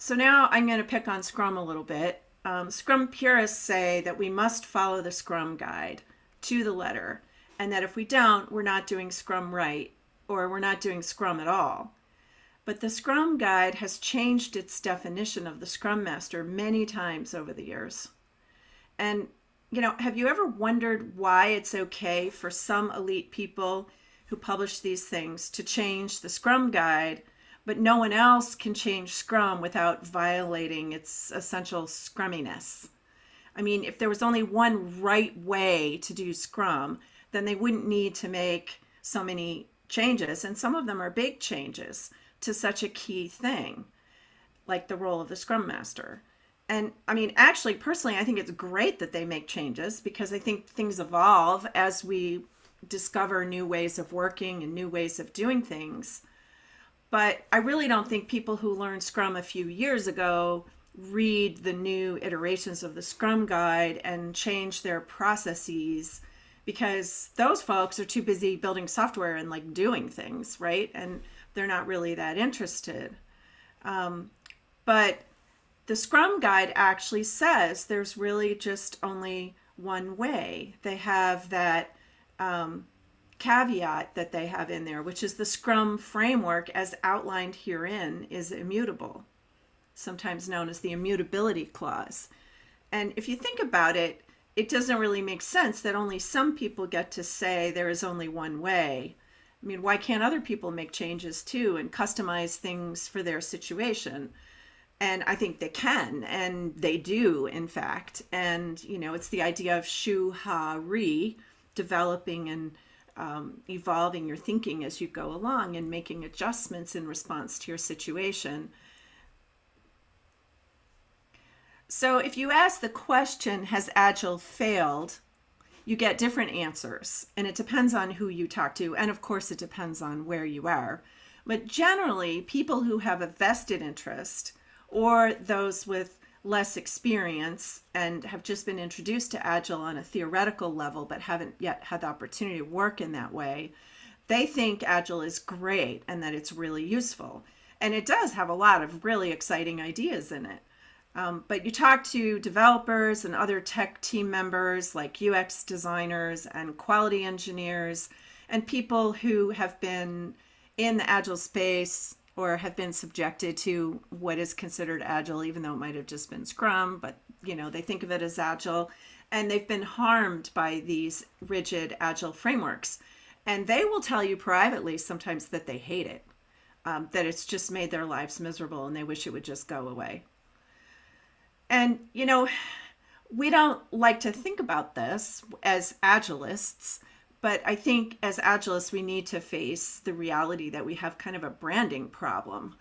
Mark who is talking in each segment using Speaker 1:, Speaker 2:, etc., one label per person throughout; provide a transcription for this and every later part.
Speaker 1: So now I'm going to pick on Scrum a little bit. Scrum purists say that we must follow the Scrum guide to the letter, and that if we don't, we're not doing Scrum right, or we're not doing Scrum at all. But the Scrum guide has changed its definition of the Scrum Master many times over the years. And, have you ever wondered why it's okay for some elite people who publish these things to change the Scrum guide, but no one else can change Scrum without violating its essential Scrumminess? I mean, if there was only one right way to do Scrum, then they wouldn't need to make so many changes. And some of them are big changes to such a key thing, like the role of the Scrum Master. And I mean, actually, personally, I think it's great that they make changes because I think things evolve as we discover new ways of working and new ways of doing things. But I really don't think people who learned Scrum a few years ago read the new iterations of the Scrum Guide and change their processes because those folks are too busy building software and like doing things, right? And they're not really that interested. But the Scrum Guide actually says there's really just only one way. They have that caveat that they have in there, which is the Scrum framework as outlined herein is immutable, sometimes known as the immutability clause. And if you think about it, it doesn't really make sense that only some people get to say there is only one way. I mean, why can't other people make changes too and customize things for their situation? And I think they can, and they do, in fact. And, it's the idea of shu ha ri, developing and evolving your thinking as you go along and making adjustments in response to your situation. So if you ask the question, has Agile failed? You get different answers, and it depends on who you talk to, and of course it depends on where you are. But generally, people who have a vested interest or those with less experience and have just been introduced to Agile on a theoretical level but haven't yet had the opportunity to work in that way, they think Agile is great and that it's really useful. And it does have a lot of really exciting ideas in it. But you talk to developers and other tech team members like UX designers and quality engineers and people who have been in the Agile space or have been subjected to what is considered Agile, even though it might have just been Scrum, but they think of it as Agile, and they've been harmed by these rigid Agile frameworks. And they will tell you privately sometimes that they hate it, that it's just made their lives miserable and they wish it would just go away. And, we don't like to think about this as Agilists, but I think as Agilists, we need to face the reality that we have kind of a branding problem.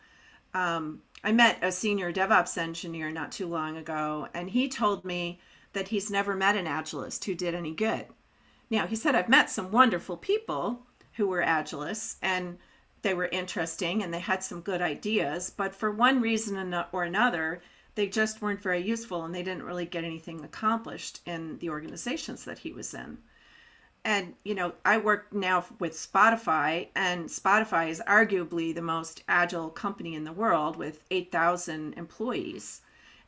Speaker 1: I met a senior DevOps engineer not too long ago, and he told me that he's never met an Agilist who did any good. Now, he said, I've met some wonderful people who were Agilists, and they were interesting, and they had some good ideas, but for one reason or another, they just weren't very useful, and they didn't really get anything accomplished in the organizations that he was in. And, I work now with Spotify, and Spotify is arguably the most agile company in the world with 8,000 employees.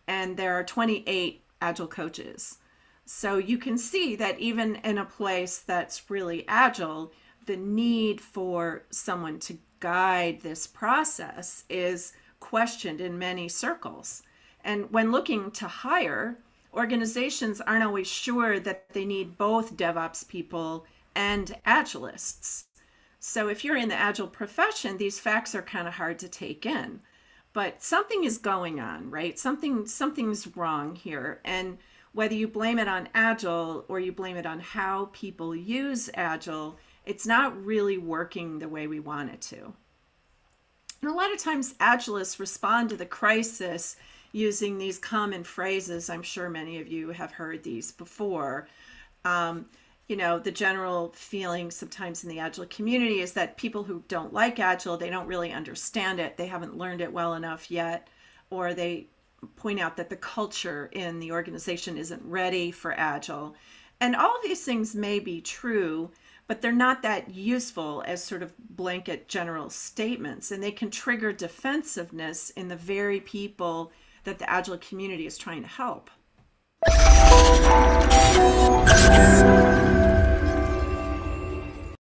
Speaker 1: And there are 28 agile coaches. So you can see that even in a place that's really agile, the need for someone to guide this process is questioned in many circles. And when looking to hire, organizations aren't always sure that they need both DevOps people and Agilists. So if you're in the Agile profession, these facts are kind of hard to take in. But something is going on, right? Something's wrong here. And whether you blame it on Agile or you blame it on how people use Agile, it's not really working the way we want it to. And a lot of times Agilists respond to the crisis using these common phrases. I'm sure many of you have heard these before. The general feeling sometimes in the Agile community is that people who don't like Agile, they don't really understand it, they haven't learned it well enough yet, or they point out that the culture in the organization isn't ready for Agile. And all of these things may be true, but they're not that useful as sort of blanket general statements, and they can trigger defensiveness in the very people that the Agile community is trying to help.